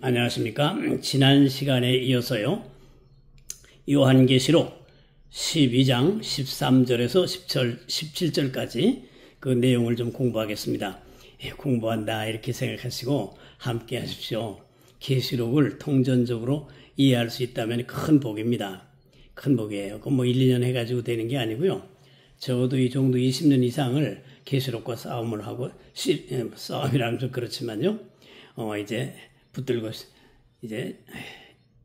안녕하십니까. 지난 시간에 이어서요. 요한계시록 12장 13절에서 17절까지 그 내용을 좀 공부하겠습니다. 공부한다 이렇게 생각하시고 함께 하십시오. 계시록을 통전적으로 이해할 수 있다면 큰 복입니다. 큰 복이에요. 그건 뭐 1, 2년 해가지고 되는 게 아니고요. 적어도 이 정도 20년 이상을 계시록과 싸움을 하고, 싸움이라면 좀 그렇지만요. 이제 붙들고 이제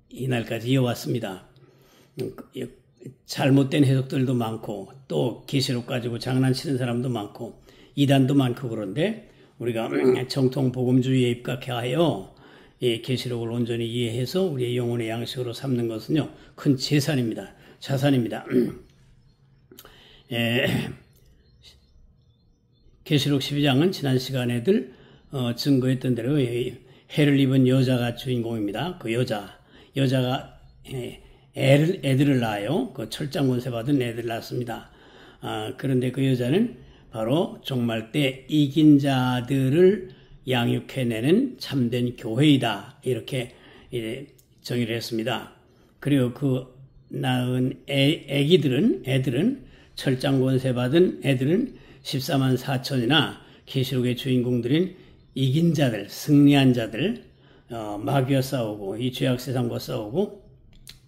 이날까지 이어왔습니다. 잘못된 해석들도 많고 또 계시록 가지고 장난치는 사람도 많고 이단도 많고 그런데 우리가 정통 복음주의에 입각하여 이 계시록을 온전히 이해해서 우리의 영혼의 양식으로 삼는 것은요 큰 재산입니다. 자산입니다. 계시록 12장은 지난 시간에들 증거했던 대로 해를 입은 여자가 주인공입니다. 그 여자가 애들을 낳아요. 그 철장권세 받은 애들을 낳습니다. 그런데 그 여자는 바로 종말 때 이긴 자들을 양육해내는 참된 교회이다. 이렇게 정의를 했습니다. 그리고 그 낳은 애들은 철장권세 받은 애들은 14만 4천이나 계시록의 주인공들인 이긴 자들, 승리한 자들, 마귀와 싸우고 이 죄악 세상과 싸우고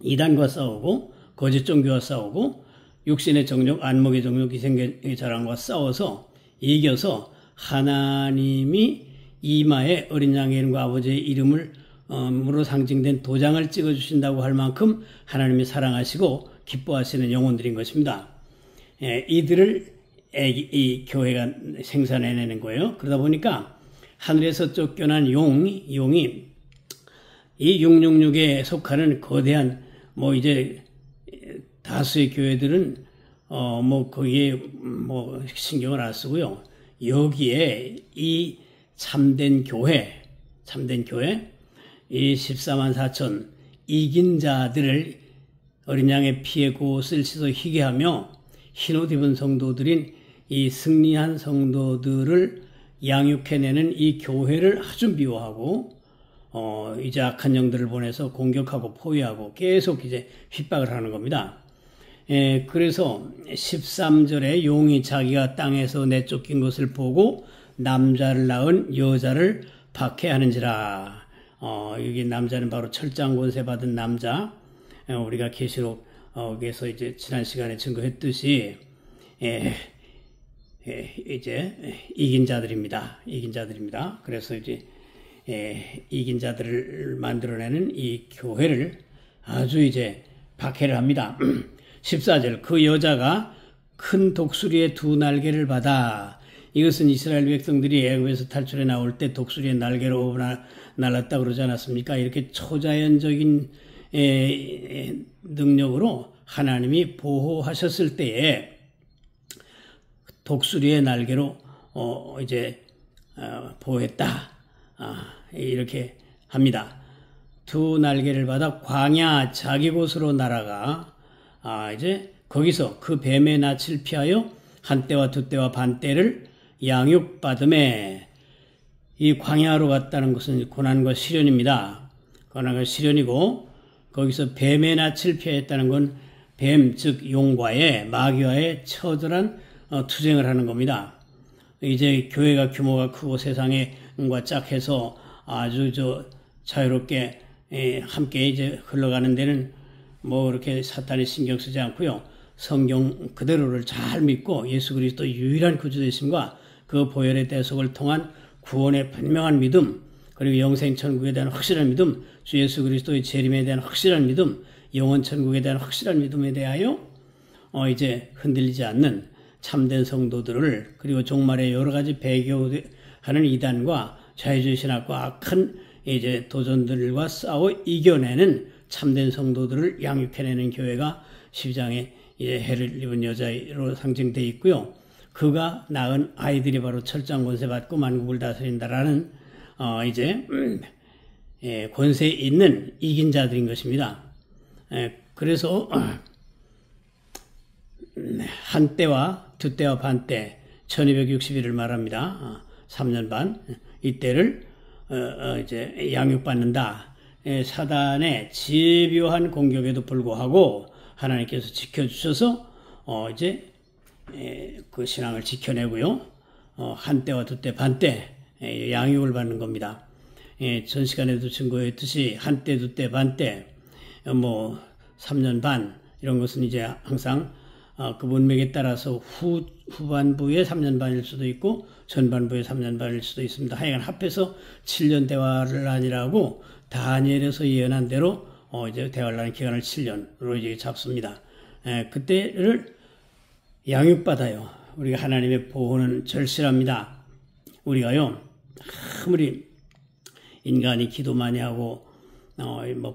이단과 싸우고 거짓 종교와 싸우고 육신의 정욕, 안목의 정욕, 이생의 자랑과 싸워서 이겨서 하나님이 이마에 어린 양의 이름과 아버지의 이름으로 상징된 도장을 찍어주신다고 할 만큼 하나님이 사랑하시고 기뻐하시는 영혼들인 것입니다. 이들을 이 교회가 생산해내는 거예요. 그러다 보니까 하늘에서 쫓겨난 용이 이 666에 속하는 거대한 이제 다수의 교회들은 거기에 신경을 안 쓰고요. 여기에 이 참된 교회 이 14만 4천 이긴 자들을 어린 양의 피에 그옷을 씻어 희게 하며 흰옷 입은 성도들인 이 승리한 성도들을 양육해내는 이 교회를 아주 미워하고 이제 악한 영들을 보내서 공격하고 포위하고 계속 이제 핍박을 하는 겁니다. 그래서 13절에 용이 자기가 땅에서 내쫓긴 것을 보고 남자를 낳은 여자를 박해하는지라. 여기 남자는 바로 철장권세 받은 남자. 우리가 계시록에서 이제 지난 시간에 증거했듯이 이제 이긴 자들입니다. 그래서 이제 이긴 자들을 만들어내는 이 교회를 아주 이제 박해를 합니다. 14절 그 여자가 큰 독수리의 두 날개를 받아. 이것은 이스라엘 백성들이 애굽에서 탈출해 나올 때 독수리의 날개로 날았다 그러지 않았습니까? 이렇게 초자연적인 능력으로 하나님이 보호하셨을 때에 독수리의 날개로 이제 보호했다. 이렇게 합니다. 두 날개를 받아 광야 자기 곳으로 날아가 이제 거기서 그 뱀의 낯을 피하여 한때와 두때와 반때를 양육받음에 이 광야로 갔다는 것은 고난과 시련입니다. 고난과 시련이고 거기서 뱀의 낯을 피하였다는 건 뱀, 즉 용과의 마귀와의 처절한 투쟁을 하는 겁니다. 이제 교회가 규모가 크고 세상과 짝해서 아주 자유롭게 함께 이제 흘러가는 데는 그렇게 사탄이 신경 쓰지 않고요. 성경 그대로를 잘 믿고 예수 그리스도 유일한 구주되심과 그 보혈의 대속을 통한 구원의 분명한 믿음, 그리고 영생 천국에 대한 확실한 믿음, 주 예수 그리스도의 재림에 대한 확실한 믿음, 영원 천국에 대한 확실한 믿음에 대하여 이제 흔들리지 않는 참된 성도들을, 그리고 종말에 여러 가지 배교하는 이단과 자유주의 신학과 악한 이제 도전들과 싸워 이겨내는 참된 성도들을 양육해내는 교회가 12장에 이제 해를 입은 여자로 상징되어 있고요. 그가 낳은 아이들이 바로 철장권세 받고 만국을 다스린다라는 이제 권세 있는 이긴 자들인 것입니다. 그래서 한때와 두때와 반때 1260일을 말합니다. 3년 반 이때를 이제 양육받는다. 사단의 집요한 공격에도 불구하고 하나님께서 지켜주셔서 이제 그 신앙을 지켜내고요. 한때와 두때 반때 양육을 받는 겁니다. 전 시간에도 증거했듯이 한때 두때 반때 3년 반 이런 것은 이제 항상 그 문맥에 따라서 후반부에 3년 반일 수도 있고 전반부에 3년 반일 수도 있습니다. 하여간 합해서 7년 대화를 하니라고 다니엘에서 예언한 대로 이제 대화를 하는 기간을 7년으로 이제 잡습니다. 그때를 양육받아요. 우리가 하나님의 보호는 절실합니다. 우리가요, 아무리 인간이 기도 많이 하고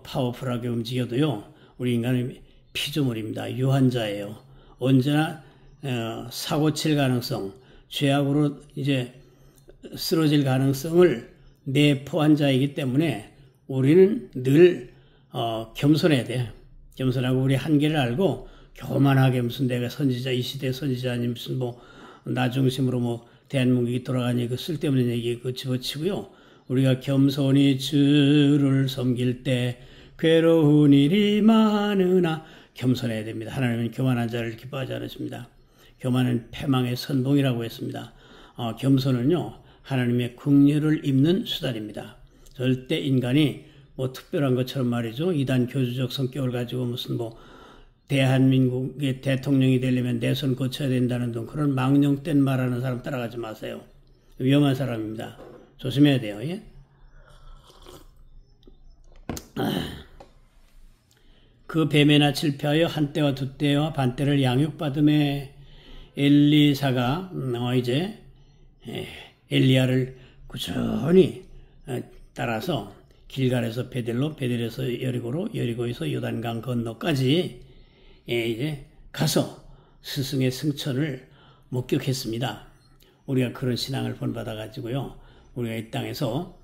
파워풀하게 움직여도요, 우리 인간은 피조물입니다. 유한자예요. 언제나 사고 칠 가능성, 죄악으로 이제 쓰러질 가능성을 내포한 자이기 때문에 우리는 늘 겸손해야 돼. 겸손하고 우리 한계를 알고 교만하게 무슨 내가 선지자, 이 시대 선지자니 무슨 나 중심으로 대한민국이 돌아가니 그 쓸데없는 얘기 그 집어치고요. 우리가 겸손히 주를 섬길 때 괴로운 일이 많으나 겸손해야 됩니다. 하나님은 교만한 자를 기뻐하지 않으십니다. 교만은 패망의 선봉이라고 했습니다. 겸손은요, 하나님의 긍휼을 입는 수단입니다. 절대 인간이 특별한 것처럼 말이죠. 이단 교주적 성격을 가지고 무슨 대한민국의 대통령이 되려면 내 손 거쳐야 된다는 등 그런 망령된 말하는 사람 따라가지 마세요. 위험한 사람입니다. 조심해야 돼요. 예? 그 뱀에나 실패하여 한때와 두때와 반때를 양육받음에 엘리사가 이제 엘리야를 꾸준히 따라서 길갈에서 베델로, 베델에서 여리고로, 여리고에서 요단강 건너까지 이제 가서 스승의 승천을 목격했습니다. 우리가 그런 신앙을 본받아 가지고요, 우리가 이 땅에서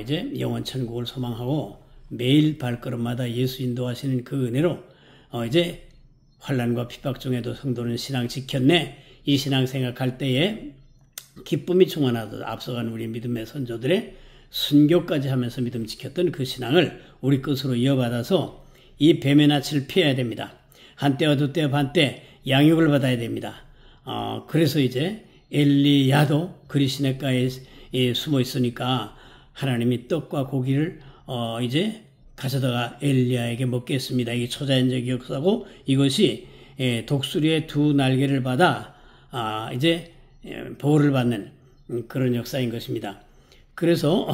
이제 영원 천국을 소망하고 매일 발걸음마다 예수 인도하시는 그 은혜로 이제 환난과 핍박 중에도 성도는 신앙 지켰네. 이 신앙 생각할 때에 기쁨이 충만하듯 앞서간 우리 믿음의 선조들의 순교까지 하면서 믿음 지켰던 그 신앙을 우리 것으로 이어받아서 이 뱀의 낯을 피해야 됩니다. 한때와 두때와 반때 양육을 받아야 됩니다. 그래서 이제 엘리야도 그리 시냇가에 숨어 있으니까 하나님이 떡과 고기를 이제 가져다가 엘리야에게 먹게 했습니다. 이게 초자연적 역사고 이것이 독수리의 두 날개를 받아 이제 보호를 받는 그런 역사인 것입니다. 그래서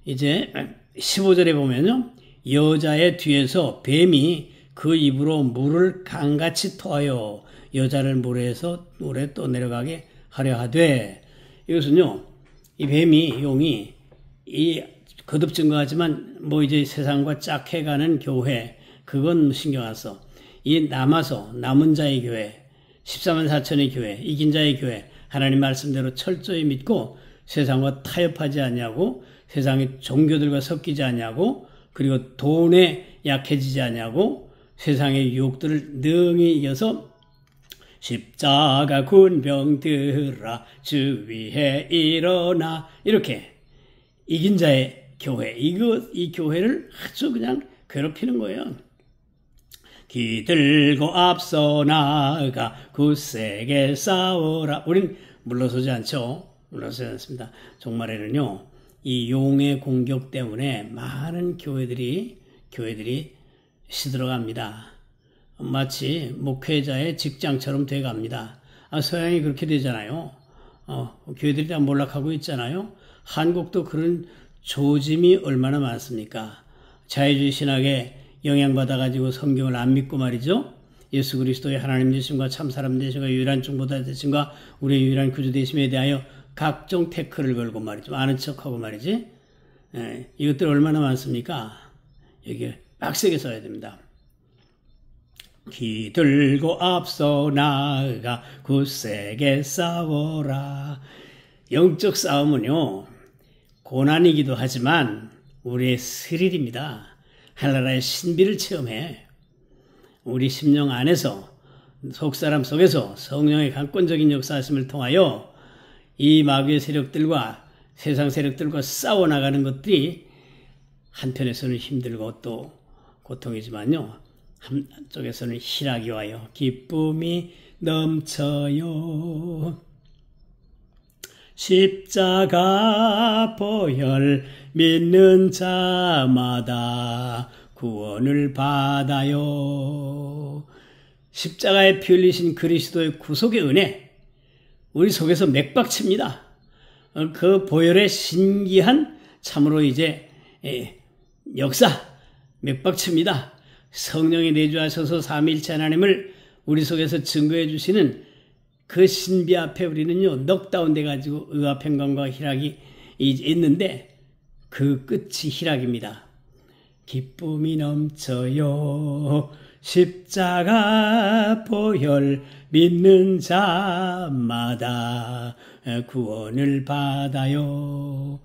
이제 15절에 보면요, 여자의 뒤에서 뱀이 그 입으로 물을 강같이 토하여 여자를 물에 또 내려가게 하려 하되, 이것은요, 이 뱀이 용이 거듭 증거하지만 이제 세상과 짝해가는 교회, 그건 신경 안 써. 이 남은 자의 교회, 14만 4천의 교회, 이긴 자의 교회, 하나님 말씀대로 철저히 믿고 세상과 타협하지 않냐고, 세상의 종교들과 섞이지 않냐고, 그리고 돈에 약해지지 않냐고, 세상의 유혹들을 능히 이겨서 십자가 군병 들아 주 위에 일어나, 이렇게 이긴 자의 교회, 이 교회를 아주 그냥 괴롭히는 거예요. 기들고 앞서 나아가 굳세게 싸워라. 우린 물러서지 않죠. 물러서지 않습니다. 종말에는요, 이 용의 공격 때문에 많은 교회들이 시들어갑니다. 마치 목회자의 직장처럼 돼갑니다. 서양이 그렇게 되잖아요. 교회들이 다 몰락하고 있잖아요. 한국도 그런 조짐이 얼마나 많습니까? 자유주의 신학에 영향받아가지고 성경을 안 믿고 말이죠. 예수 그리스도의 하나님 되심과 참사람 되심과 유일한 중보자 되심과 우리의 유일한 구주 되심에 대하여 각종 태클을 걸고 말이죠. 아는 척하고 말이지. 이것들 얼마나 많습니까? 여기 빡세게 써야 됩니다. 기들고 앞서 나아가 굳세게 싸워라. 영적 싸움은요, 고난이기도 하지만 우리의 스릴입니다. 하나님의 신비를 체험해. 우리 심령 안에서, 속사람 속에서 성령의 강권적인 역사하심을 통하여 이 마귀의 세력들과 세상 세력들과 싸워나가는 것들이 한편에서는 힘들고 또 고통이지만요. 한쪽에서는 희락이 와요. 기쁨이 넘쳐요. 십자가 보혈 믿는 자마다 구원을 받아요. 십자가에 피 흘리신 그리스도의 구속의 은혜, 우리 속에서 맥박칩니다. 그 보혈의 신기한 참으로 이제 역사 맥박칩니다. 성령이 내주하셔서 삼위일체 하나님을 우리 속에서 증거해 주시는 그 신비 앞에 우리는요 넉다운 돼 가지고 의와 평강과 희락이 있는데 그 끝이 희락입니다. 기쁨이 넘쳐요. 십자가 보혈 믿는 자마다 구원을 받아요.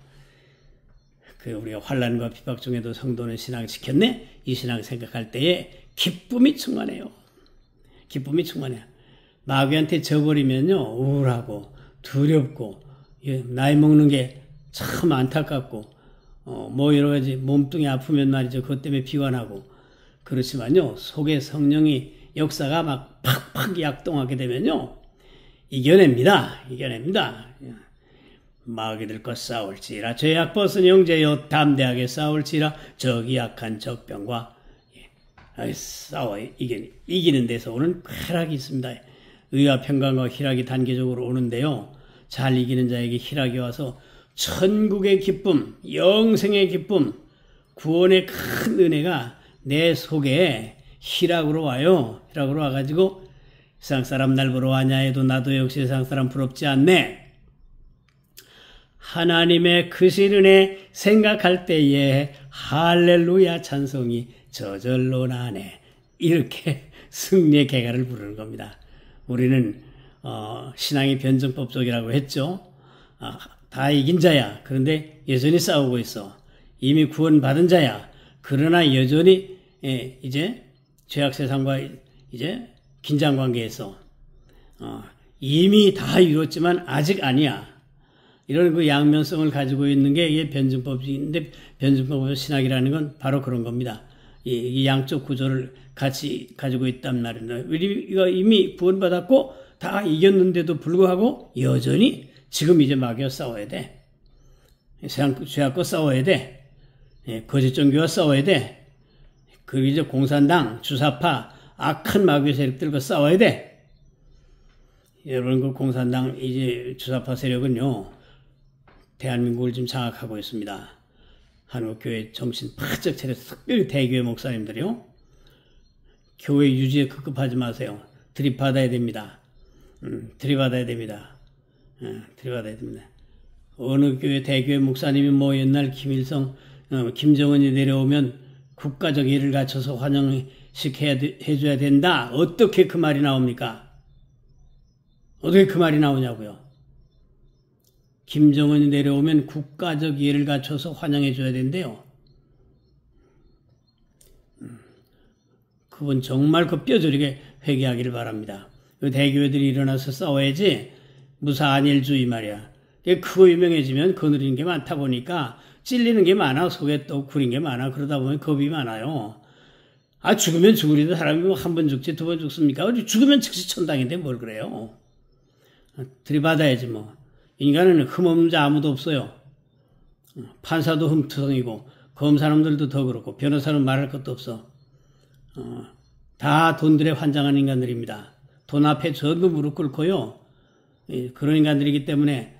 우리가 환난과 비박 중에도 성도는 신앙 지켰네? 이 신앙 생각할 때에 기쁨이 충만해요. 기쁨이 충만해요. 마귀한테 져버리면요 우울하고 두렵고 나이 먹는 게 참 안타깝고 뭐 여러 가지 몸뚱이 아프면 말이죠. 그것 때문에 비관하고 그렇지만요 속에 성령이 역사가 막 팍팍 약동하게 되면요 이겨냅니다. 마귀들과 싸울지라 죄악 벗은 형제여 담대하게 싸울지라 적이 약한 적병과 싸워 이기는 데서 오는 쾌락이 있습니다. 의와 평강과 희락이 단계적으로 오는데요. 잘 이기는 자에게 희락이 와서 천국의 기쁨, 영생의 기쁨, 구원의 큰 은혜가 내 속에 희락으로 와요. 희락으로 와가지고 세상 사람 날 보러 왔냐 해도 나도 역시 세상 사람 부럽지 않네. 하나님의 크신 은혜 생각할 때에 할렐루야 찬송이 저절로 나네. 이렇게 승리의 개가를 부르는 겁니다. 우리는 신앙의 변증법적이라고 했죠. 다 이긴 자야. 그런데 여전히 싸우고 있어. 이미 구원받은 자야. 그러나 여전히 이제 죄악 세상과 이제 긴장 관계에서 이미 다 이뤘지만 아직 아니야. 이런 그 양면성을 가지고 있는 게 이게 변증법인데 변증법 신학이라는 건 바로 그런 겁니다. 이 양쪽 구조를 같이 가지고 있단 말입니다. 우리가 이미 구원받았고 다 이겼는데도 불구하고 여전히 지금 이제 마귀와 싸워야 돼. 죄악과 싸워야 돼. 거짓 종교와 싸워야 돼. 그리고 이제 공산당, 주사파, 악한 마귀 세력들과 싸워야 돼. 여러분 그 공산당 이제 주사파 세력은요. 대한민국을 지금 장악하고 있습니다. 한국교회 정신 바짝 차려서 특별히 대교회 목사님들이요. 교회 유지에 급급하지 마세요. 들이받아야 됩니다. 들이받아야 됩니다. 어느 교회 대교회 목사님이 뭐 옛날 김일성, 김정은이 내려오면 국가적 예를 갖춰서 환영해줘야 된다. 어떻게 그 말이 나옵니까? 어떻게 그 말이 나오냐고요. 김정은이 내려오면 국가적 예를 갖춰서 환영해줘야 된대요. 그분 정말 그 뼈저리게 회개하기를 바랍니다. 대교회들이 일어나서 싸워야지 무사안일주의 말이야. 크고 유명해지면 거느리는 게 많다 보니까 찔리는 게 많아. 속에 또 구린 게 많아. 그러다 보면 겁이 많아요. 죽으면 죽으리도 사람이 한 번 죽지 두 번 죽습니까? 죽으면 즉시 천당인데 뭘 그래요. 들이받아야지 뭐. 인간은 흠없는 자 아무도 없어요. 판사도 흠투성이고 검사놈들도 더 그렇고 변호사는 말할 것도 없어. 다 돈들에 환장한 인간들입니다. 돈 앞에 전부 무릎 꿇고요. 그런 인간들이기 때문에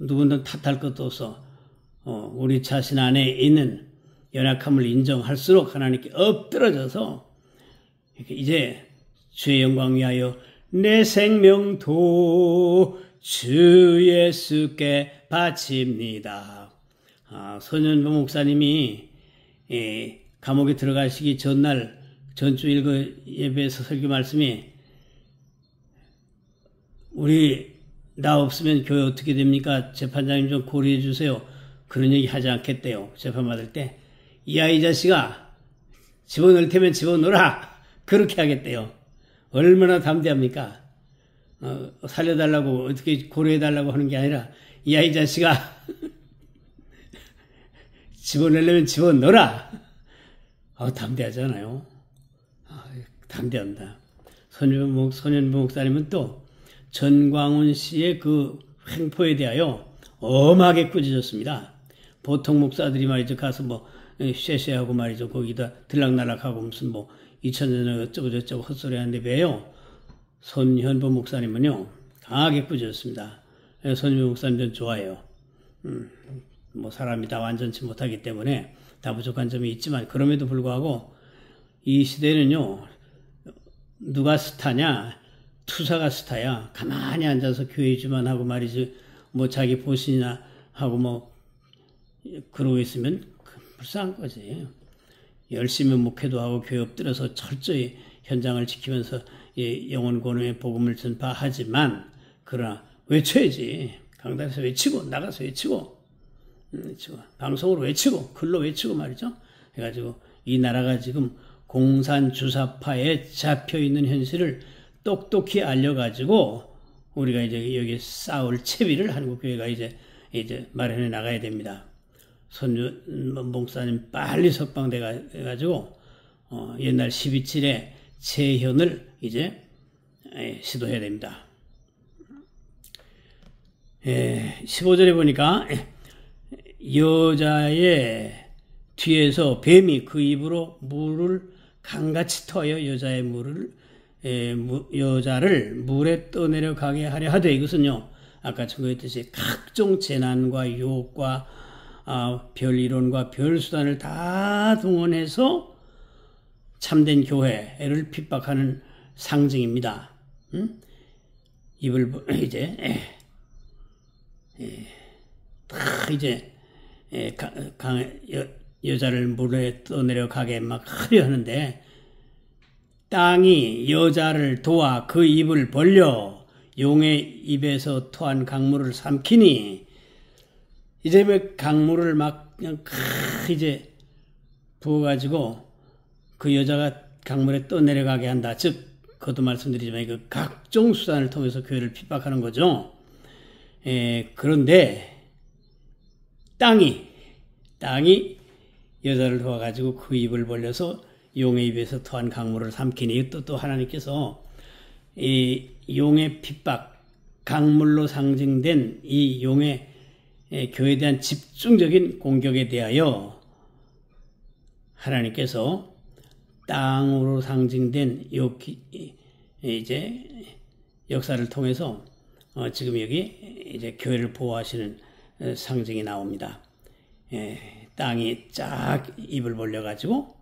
누구든 탓할 것도 없어. 우리 자신 안에 있는 연약함을 인정할수록 하나님께 엎드러져서 이제 주의 영광 위하여 내 생명도 주 예수께 바칩니다. 손현보 목사님이 감옥에 들어가시기 전날 전주일 그 예배에서 설교 말씀이 나 없으면 교회 어떻게 됩니까? 재판장님 좀 고려해 주세요. 그런 얘기 하지 않겠대요. 재판받을 때. 이 자식아 집어넣을 테면 집어넣어라. 그렇게 하겠대요. 얼마나 담대합니까? 살려달라고 어떻게 고려해달라고 하는 게 아니라 이 자식아 집어내려면 집어넣어라. 담대하잖아요. 담대합니다. 손현부 목사님은 또 전광훈 씨의 그 횡포에 대하여 엄하게 꾸짖었습니다. 보통 목사들이 말이죠, 가서 뭐 쉐쉐하고 말이죠, 거기다 들락날락하고 무슨 뭐 2000년에 어쩌고저쩌고 헛소리 하는데 왜요? 손현부 목사님은요 강하게 꾸짖었습니다. 손현부 목사님 전 좋아해요. 뭐 사람이 다 완전치 못하기 때문에 다 부족한 점이 있지만 그럼에도 불구하고 이 시대는요 누가 스타냐? 투사가 스타야. 가만히 앉아서 교회주만 하고 말이지 뭐 자기 보신이나 하고 뭐 그러고 있으면 불쌍한 거지. 열심히 목회도 하고 교회 엎드려서 철저히 현장을 지키면서 영혼 권유의 복음을 전파하지만 그러나 외쳐야지. 강단에서 외치고 나가서 외치고 방송으로 외치고 글로 외치고 말이죠. 해가지고 이 나라가 지금 공산주사파에 잡혀있는 현실을 똑똑히 알려가지고 우리가 이제 여기 싸울 채비를 한국교회가 이제 마련해 나가야 됩니다. 손주 목사님 빨리 석방돼가지고 옛날 12.7의 재현을 이제 시도해야 됩니다. 15절에 보니까 여자의 뒤에서 뱀이 그 입으로 물을 강같이 터여 여자를 물에 떠내려 가게 하려 하되 이것은요 아까 증거했듯이 각종 재난과 유혹과 별 이론과 별 수단을 다 동원해서 참된 교회를 핍박하는 상징입니다. 입을 여자를 물에 떠내려 가게 막 하려 하는데 땅이 여자를 도와 그 입을 벌려 용의 입에서 토한 강물을 삼키니 이제 왜 강물을 막 그냥 이제 부어가지고 그 여자가 강물에 떠내려가게 한다. 즉 그것도 말씀드리지만 그 각종 수단을 통해서 교회를 핍박하는 거죠. 그런데 땅이 여자를 도와가지고 그 입을 벌려서 용의 입에서 토한 강물을 삼키니 또 하나님께서 이 용의 핍박, 강물로 상징된 이 용의 교회에 대한 집중적인 공격에 대하여 하나님께서 땅으로 상징된 이제 역사를 통해서 지금 여기 이제 교회를 보호하시는 상징이 나옵니다. 땅이 쫙 입을 벌려가지고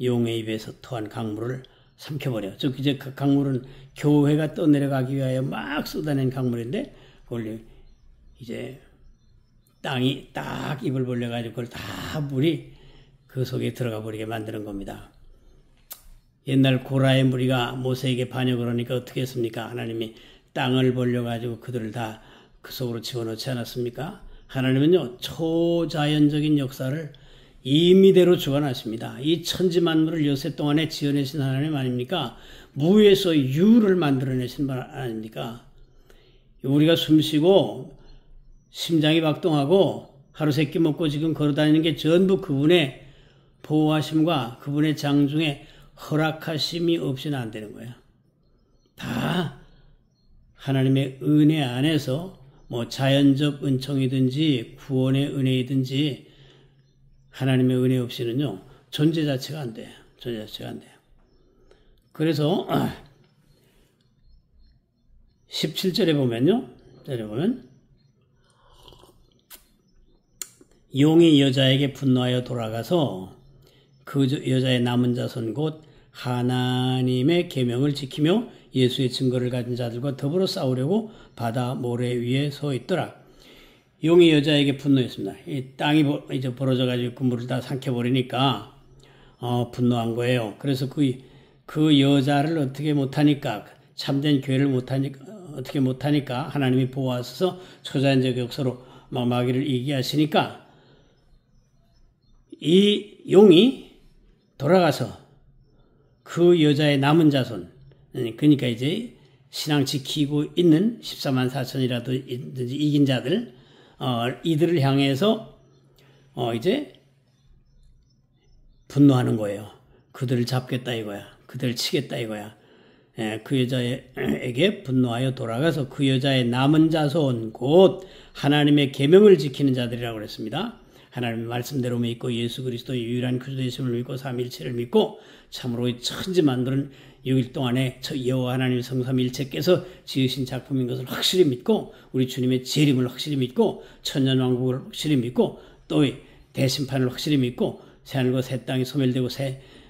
용의 입에서 토한 강물을 삼켜버려. 즉 이제 그 강물은 교회가 떠내려가기 위하여 막 쏟아낸 강물인데 그걸 이제 땅이 딱 입을 벌려가지고 그걸 다 물이 그 속에 들어가 버리게 만드는 겁니다. 옛날 고라의 무리가 모세에게 반역을 하니까 어떻게 했습니까? 하나님이 땅을 벌려가지고 그들을 다 그 속으로 집어넣지 않았습니까? 하나님은요 초자연적인 역사를 임의대로 주관하십니다. 이 천지만물을 여세 동안에 지어내신 하나님 아닙니까? 무에서 유를 만들어내신 분 아닙니까? 우리가 숨쉬고 심장이 박동하고 하루 세끼 먹고 지금 걸어다니는 게 전부 그분의 보호하심과 그분의 장중에 허락하심이 없이는 안 되는 거야. 다 하나님의 은혜 안에서 뭐 자연적 은총이든지 구원의 은혜이든지 하나님의 은혜 없이는요 존재 자체가 안 돼. 존재 자체가 안 돼요. 그래서 17절에 보면요, 용이 여자에게 분노하여 돌아가서 그 여자의 남은 자손 곧 하나님의 계명을 지키며 예수의 증거를 가진 자들과 더불어 싸우려고 바다 모래 위에 서 있더라. 용이 여자에게 분노했습니다. 이 땅이 이제 벌어져가지고 그 물을 다 삼켜버리니까 분노한 거예요. 그래서 그 여자를 어떻게 못하니까 참된 교회를 어떻게 못하니까 하나님이 보호하셔서 초자연적 역사로 막 마귀를 이기게 하시니까 이 용이 돌아가서 그 여자의 남은 자손, 그러니까 이제 신앙 지키고 있는 14만 4천이라도 이긴 자들, 이들을 향해서 이제 분노하는 거예요. 그들을 잡겠다 이거야. 그들을 치겠다 이거야. 그 여자에게 분노하여 돌아가서 그 여자의 남은 자손 곧 하나님의 계명을 지키는 자들이라고 그랬습니다. 하나님의 말씀대로 믿고 예수 그리스도의 유일한 구주되심을 믿고 삼위일체를 믿고 참으로 천지 만드는 6일 동안에 여호와 하나님 성삼일체께서 지으신 작품인 것을 확실히 믿고 우리 주님의 재림을 확실히 믿고 천년왕국을 확실히 믿고 또 대심판을 확실히 믿고 새하늘과 새 땅이 소멸되고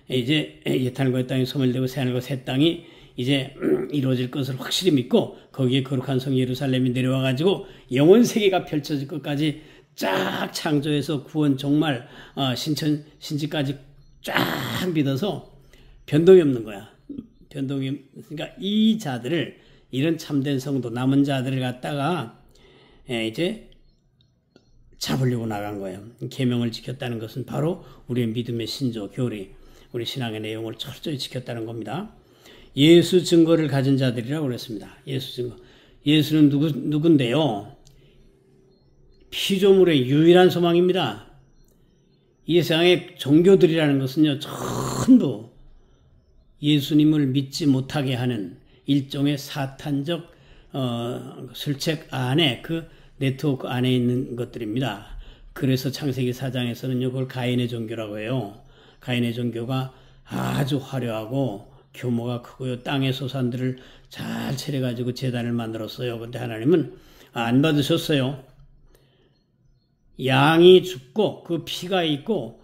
이제 옛하늘과 땅이 소멸되고 새하늘과 새 땅이 이제 이루어질 것을 확실히 믿고 거기에 거룩한 성 예루살렘이 내려와 가지고 영원 세계가 펼쳐질 것까지 쫙 창조해서 구원 종말 신지까지 쫙 믿어서 변동이 없는 거야. 변동이 그러니까 이 자들을 이런 참된 성도 남은 자들을 갖다가 이제 잡으려고 나간 거예요. 계명을 지켰다는 것은 바로 우리의 믿음의 신조 교리, 우리 신앙의 내용을 철저히 지켰다는 겁니다. 예수 증거를 가진 자들이라고 그랬습니다. 예수 증거. 예수는 누군데요? 피조물의 유일한 소망입니다. 이 세상의 종교들이라는 것은요, 전부 예수님을 믿지 못하게 하는 일종의 사탄적 술책 안에 그 네트워크 안에 있는 것들입니다. 그래서 창세기 4장에서는요, 그걸 가인의 종교라고 해요. 가인의 종교가 아주 화려하고 규모가 크고요. 땅의 소산들을 잘 차려가지고 제단을 만들었어요. 근데 하나님은 안 받으셨어요. 양이 죽고 그 피가 있고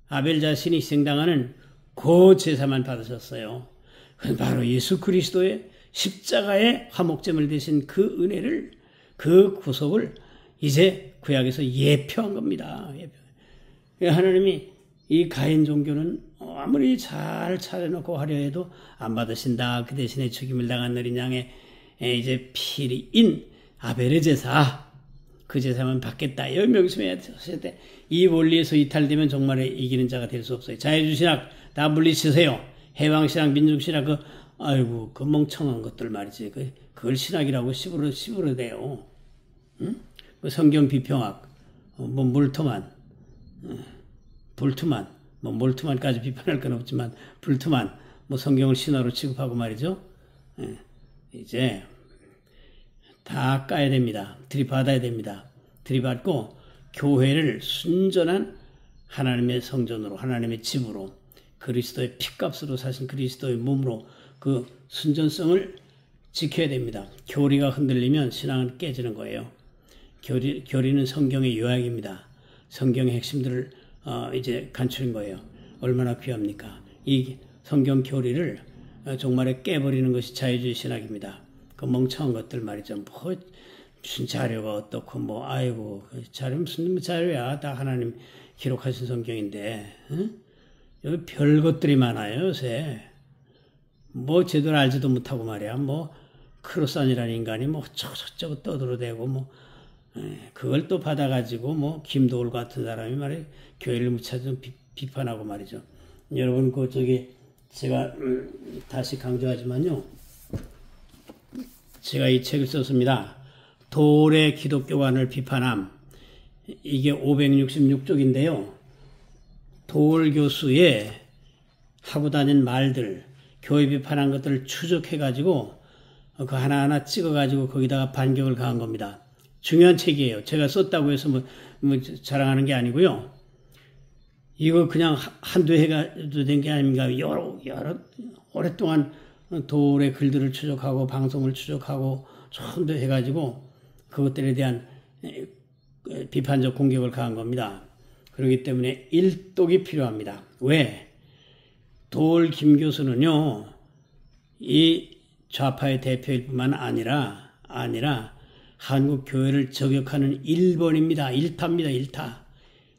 아벨 자신이 희생당하는 그 제사만 받으셨어요. 그건 바로 예수 그리스도의 십자가의 화목제물 되신 그 은혜를, 그 구속을 이제 구약에서 예표한 겁니다. 하나님이 이 가인 종교는 아무리 잘 차려놓고 하려 해도 안 받으신다. 그 대신에 죽임을 당한 어린 양의 이제 피인 아벨의 제사, 그 제사만 받겠다. 여기 명심해야 돼. 이 원리에서 이탈되면 정말 이기는 자가 될 수 없어요. 자유주신학 다 물리치세요. 해방신학, 민중신학, 그 멍청한 것들 말이지. 그걸 신학이라고 씹으러 돼요. 응? 그 성경 비평학, 물토만, 불투만, 몰투만까지 비판할 건 없지만, 불투만, 성경을 신화로 취급하고 말이죠. 이제, 다 까야 됩니다. 들이받아야 됩니다. 들이받고, 교회를 순전한 하나님의 성전으로, 하나님의 집으로, 그리스도의 피값으로 사신 그리스도의 몸으로 그 순전성을 지켜야 됩니다. 교리가 흔들리면 신앙은 깨지는 거예요. 교리는 성경의 요약입니다. 성경의 핵심들을 이제 간추린 거예요. 얼마나 귀합니까? 이 성경 교리를 정말에 깨버리는 것이 자유주의 신학입니다. 그 멍청한 것들 말이죠. 무슨 자료가 어떻고 아이고 자료 무슨 자료야. 다 하나님 기록하신 성경인데 여기 별 것들이 많아요. 요새 제대로 알지도 못하고 말이야. 크로산이라는 인간이 저쩌고 떠들어대고 그걸 또 받아가지고 김도울 같은 사람이 말이야 교회를 무차좀 비판하고 말이죠. 여러분 제가 다시 강조하지만요. 제가 이 책을 썼습니다. 도울의 기독교관을 비판함. 이게 566쪽인데요. 도울 교수의 하고 다닌 말들, 교회 비판한 것들을 추적해가지고 그 하나하나 찍어가지고 거기다가 반격을 가한 겁니다. 중요한 책이에요. 제가 썼다고 해서 자랑하는 게 아니고요. 이거 그냥 한두 해가 된 게 아닙니까? 여러 오랫동안 도울의 글들을 추적하고 방송을 추적하고 전도 해가지고 그것들에 대한 비판적 공격을 가한 겁니다. 그렇기 때문에 일독이 필요합니다. 왜? 도울 김 교수는요, 이 좌파의 대표일 뿐만 아니라 한국 교회를 저격하는 1번입니다. 1타입니다. 1타.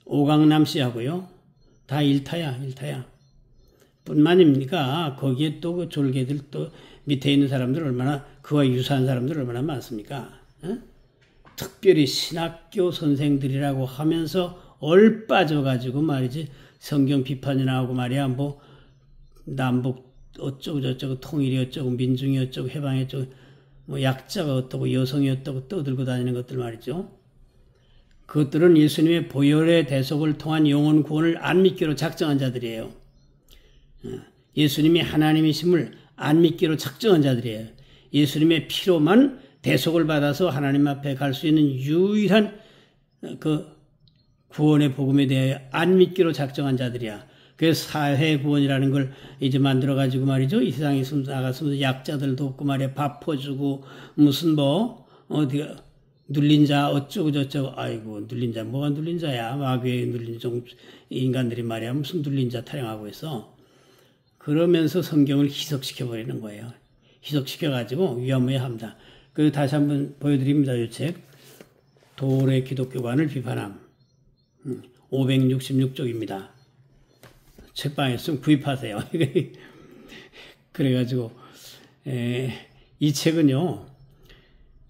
오강남 씨하고요. 다 1타야. 뿐만입니까? 거기에 또 그 졸개들 또 밑에 있는 사람들 얼마나 그와 유사한 사람들 얼마나 많습니까? 특별히 신학교 선생들이라고 하면서 얼빠져가지고 말이지 성경 비판이나 하고 말이야 남북 어쩌고 저쩌고 통일이 어쩌고 민중이 어쩌고 해방이 어쩌고 약자가 어떠고 여성이 어떠고 떠들고 다니는 것들 말이죠. 그것들은 예수님의 보혈의 대속을 통한 영혼 구원을 안 믿기로 작정한 자들이에요. 예수님이 하나님이심을 안 믿기로 작정한 자들이에요. 예수님의 피로만 대속을 받아서 하나님 앞에 갈 수 있는 유일한 그 구원의 복음에 대해 안 믿기로 작정한 자들이야. 그래서 사회 구원이라는 걸 이제 만들어가지고 말이죠. 이 세상에 나가서 약자들 돕고 말이야. 밥 퍼주고, 무슨 어디가, 눌린 자, 어쩌고 저쩌고, 아이고, 눌린 자, 뭐가 눌린 자야. 마귀에 눌린 인간들이 말이야. 무슨 눌린 자 타령하고 있어. 그러면서 성경을 희석시켜버리는 거예요. 희석시켜가지고 위험해합니다. 다시 한번 보여드립니다. 이 책. 도울의 기독교관을 비판함. 566쪽입니다. 책방에서 구입하세요. 그래가지고, 이 책은요,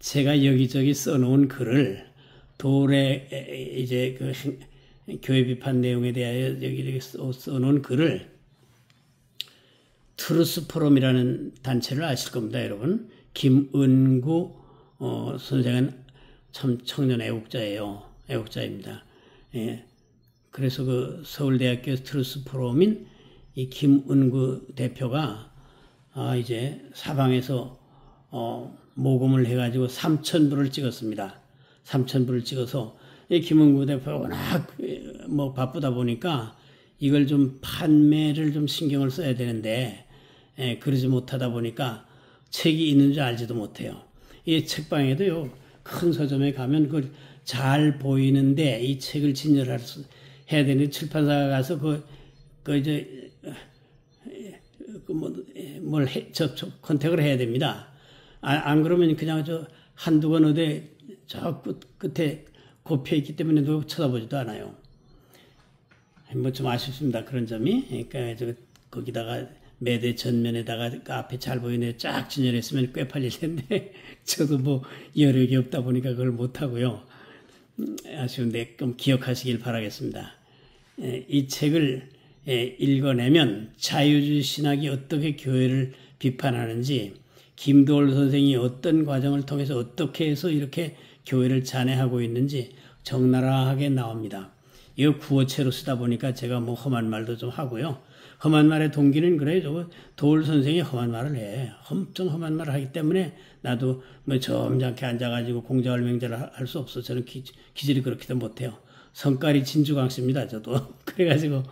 제가 여기저기 써놓은 글을 도울의 이제 교회 비판 내용에 대하여 여기저기 써놓은 글을 트루스 포럼이라는 단체를 아실 겁니다, 여러분. 김은구 선생은 참 청년 애국자예요. 애국자입니다. 예. 그래서 서울대학교 트루스 포럼인 이 김은구 대표가 이제 사방에서 모금을 해가지고 3,000부를 찍었습니다. 3,000부를 찍어서 이 김은구 대표가 워낙 바쁘다 보니까 이걸 좀 판매를 좀 신경을 써야 되는데 그러지 못하다 보니까 책이 있는 줄 알지도 못해요. 이 책방에도요, 큰 서점에 가면 잘 보이는데 이 책을 해야 되는데 출판사가 가서 컨택을 해야 됩니다. 안 그러면 그냥 한두 권 어디 끝에 곱혀있기 때문에 누가 쳐다보지도 않아요. 좀 아쉽습니다. 그런 점이. 그러니까 거기다가 매대 전면에다가 앞에 잘 보이네 쫙 진열했으면 꽤 팔릴 텐데 저도 여력이 없다 보니까 그걸 못하고요. 아쉬운데 좀 기억하시길 바라겠습니다. 이 책을 읽어내면 자유주의 신학이 어떻게 교회를 비판하는지, 김도울 선생이 어떤 과정을 통해서 어떻게 해서 이렇게 교회를 잔해하고 있는지 적나라하게 나옵니다. 이거 구어체로 쓰다 보니까 제가 험한 말도 좀 하고요. 험한 말의 동기는 그래요. 도울 선생이 험한 말을 해. 엄청 험한 말을 하기 때문에 나도 점잖게 앉아가지고 공자월명자를 할 수 없어. 저는 기질이 그렇게도 못해요. 성깔이 진주광씨입니다. 저도. 그래가지고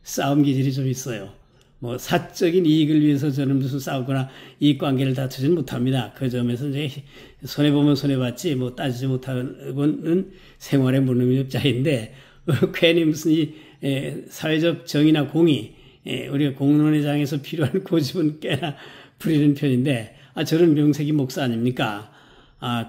싸움 기질이 좀 있어요. 사적인 이익을 위해서 저는 무슨 싸우거나 이익관계를 다투지는 못합니다. 그 점에서 이제 손해보면 손해봤지 따지지 못하고는 생활의 무능력자인데 괜히 무슨 사회적 정의나 공의, 우리가 공론의 장에서 필요한 고집은 꽤나 부리는 편인데, 저는 명색이 목사 아닙니까?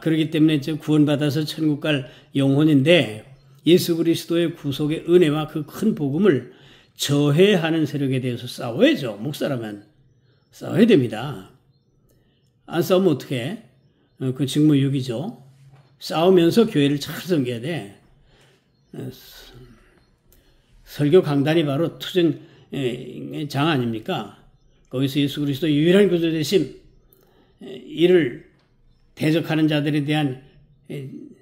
그렇기 때문에 구원받아서 천국 갈 영혼인데, 예수 그리스도의 구속의 은혜와 그 큰 복음을 저해하는 세력에 대해서 싸워야죠. 목사라면. 싸워야 됩니다. 안 싸우면 어떡해? 그 직무유기죠. 싸우면서 교회를 잘 섬겨야 돼. 설교 강단이 바로 투쟁 장 아닙니까? 거기서 예수 그리스도 유일한 구주 되심, 이를 대적하는 자들에 대한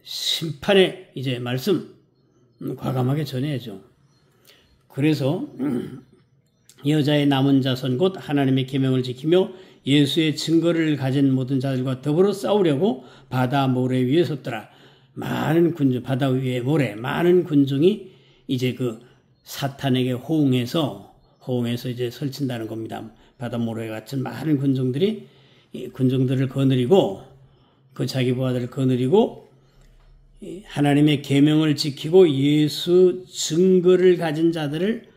심판의 이제 말씀 과감하게 전해야죠. 그래서 여자의 남은 자손 곧 하나님의 계명을 지키며 예수의 증거를 가진 모든 자들과 더불어 싸우려고 바다 모래 위에 섰더라. 많은 군중, 바다 위에 모래, 많은 군중이 이제 사탄에게 호응해서 이제 설친다는 겁니다. 바다 모래 같은 많은 군중들을 거느리고 자기 부하들을 거느리고 하나님의 계명을 지키고 예수 증거를 가진 자들을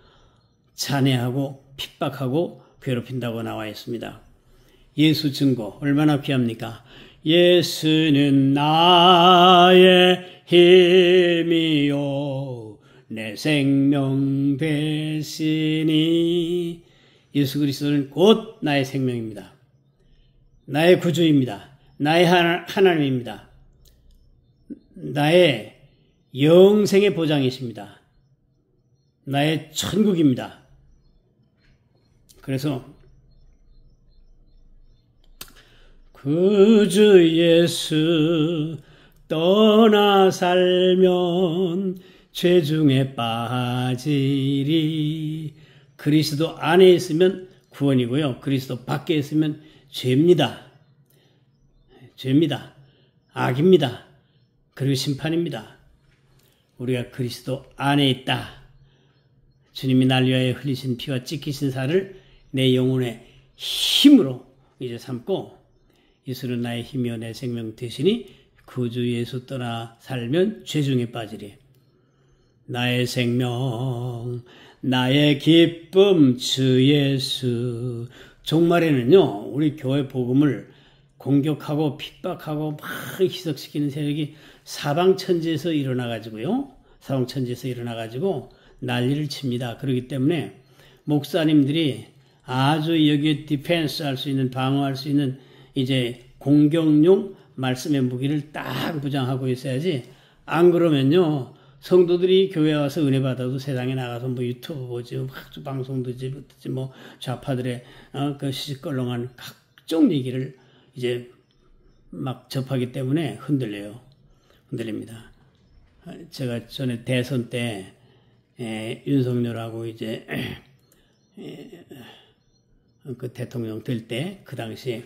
잔해하고 핍박하고 괴롭힌다고 나와 있습니다. 예수 증거 얼마나 귀합니까? 예수는 나의 힘이요 내 생명 되시니. 예수 그리스도는 곧 나의 생명입니다. 나의 구주입니다. 나의 하나님입니다. 나의 영생의 보장이십니다. 나의 천국입니다. 그래서 그 주 예수 떠나 살면 죄중에 빠지리. 그리스도 안에 있으면 구원이고요. 그리스도 밖에 있으면 죄입니다. 죄입니다. 악입니다. 그리고 심판입니다. 우리가 그리스도 안에 있다. 주님이 날 위하여 흘리신 피와 찢기신 살을 내 영혼의 힘으로 이제 삼고 예수는 나의 힘이요 내 생명 되시니 그 주 예수 떠나 살면 죄중에 빠지리. 나의 생명 나의 기쁨 주 예수. 종말에는요 우리 교회 복음을 공격하고 핍박하고 막 희석시키는 세력이 사방천지에서 일어나가지고요. 사방천지에서 일어나가지고 난리를 칩니다. 그렇기 때문에 목사님들이 아주 여기에 디펜스 할 수 있는, 방어할 수 있는 이제 공격용 말씀의 무기를 딱 부장하고 있어야지. 안 그러면요 성도들이 교회 와서 은혜 받아도 세상에 나가서 뭐 유튜브 보지, 막 방송도 듣지, 뭐 좌파들의 그 시시껄렁한 각종 얘기를 이제 막 접하기 때문에 흔들립니다. 제가 전에 대선 때 윤석열하고 이제 그 대통령 될 때 그 당시에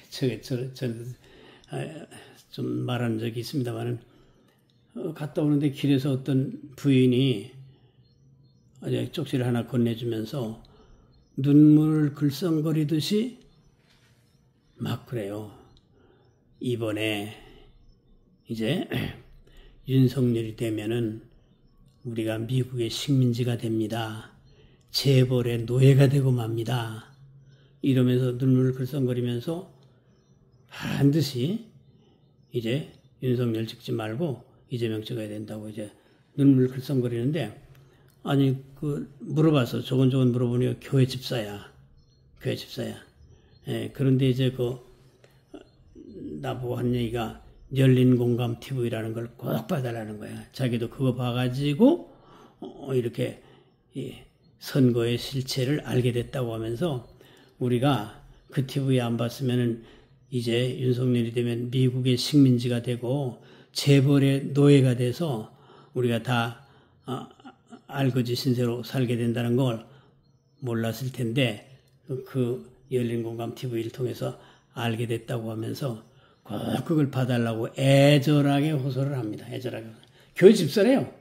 저는 좀 말한 적이 있습니다만은 갔다 오는데 길에서 어떤 부인이 쪽지를 하나 건네주면서 눈물을 글썽거리듯이 막 그래요. 이번에 이제 윤석열이 되면은 우리가 미국의 식민지가 됩니다. 재벌의 노예가 되고 맙니다. 이러면서 눈물을 글썽거리면서 반드시 이제 윤석열 찍지 말고 이재명 찍어야 된다고 이제 눈물 글썽거리는데, 아니 물어봐서 조곤조곤 물어보니 교회 집사야. 그런데 이제 나보고 한 얘기가 열린 공감 TV라는 걸 꼭 봐달라는 거야. 자기도 그거 봐가지고 이렇게 선거의 실체를 알게 됐다고 하면서, 우리가 그 TV 안 봤으면은 이제 윤석열이 되면 미국의 식민지가 되고 재벌의 노예가 돼서 우리가 다 알거지 신세로 살게 된다는 걸 몰랐을 텐데, 그 열린 공감 TV를 통해서 알게 됐다고 하면서 꼭 그걸 봐달라고 애절하게 호소를 합니다. 애절하게. 교회 집사래요.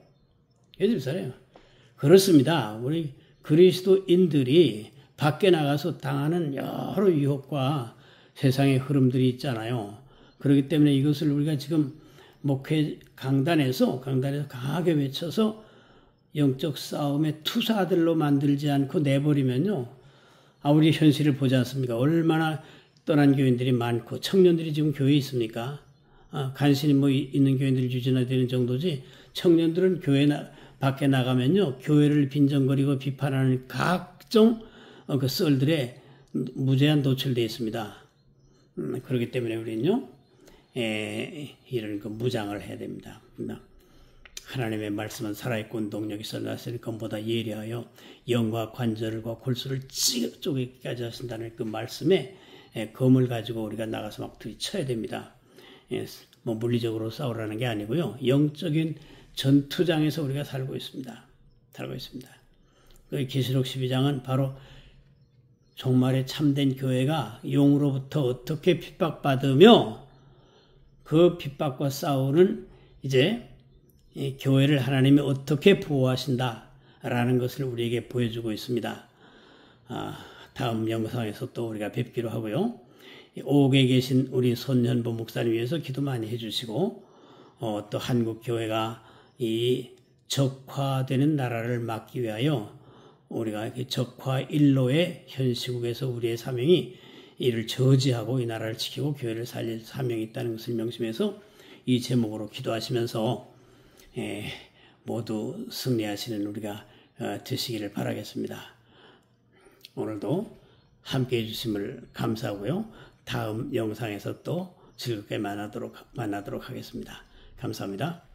그렇습니다. 우리 그리스도인들이 밖에 나가서 당하는 여러 유혹과 세상의 흐름들이 있잖아요. 그렇기 때문에 이것을 우리가 지금 목회 강단에서 강하게 외쳐서 영적 싸움의 투사들로 만들지 않고 내버리면요, 우리 현실을 보지 않습니까? 얼마나 떠난 교인들이 많고 청년들이 지금 교회에 있습니까? 간신히 뭐 있는 교인들이 유지나 되는 정도지, 청년들은 교회 밖에 나가면요 교회를 빈정거리고 비판하는 각종 그 썰들에 무제한 노출되어 있습니다. 그렇기 때문에 우리는요 이런 무장을 해야 됩니다. 하나님의 말씀은 살아있고 운동력이 썰났으니 그보다 예리하여 영과 관절과 골수를 쪼개기까지 하신다는 그 말씀에 검을 가지고 우리가 나가서 막 들이쳐야 됩니다. 뭐 물리적으로 싸우라는 게 아니고요, 영적인 전투장에서 우리가 살고 있습니다. 그 계시록 12장은 바로 종말에 참된 교회가 용으로부터 어떻게 핍박받으며 그 핍박과 싸우는 이제 교회를 하나님이 어떻게 보호하신다라는 것을 우리에게 보여주고 있습니다. 다음 영상에서 또 우리가 뵙기로 하고요. 오옥에 계신 우리 손현보 목사님 위해서 기도 많이 해주시고, 또 한국 교회가 이 적화되는 나라를 막기 위하여 우리가 적화일로의 현 시국에서 우리의 사명이 이를 저지하고 이 나라를 지키고 교회를 살릴 사명이 있다는 것을 명심해서 이 제목으로 기도하시면서 모두 승리하시는 우리가 되시기를 바라겠습니다. 오늘도 함께 해주심을 감사하고요. 다음 영상에서 또 즐겁게 만나도록 하겠습니다. 감사합니다.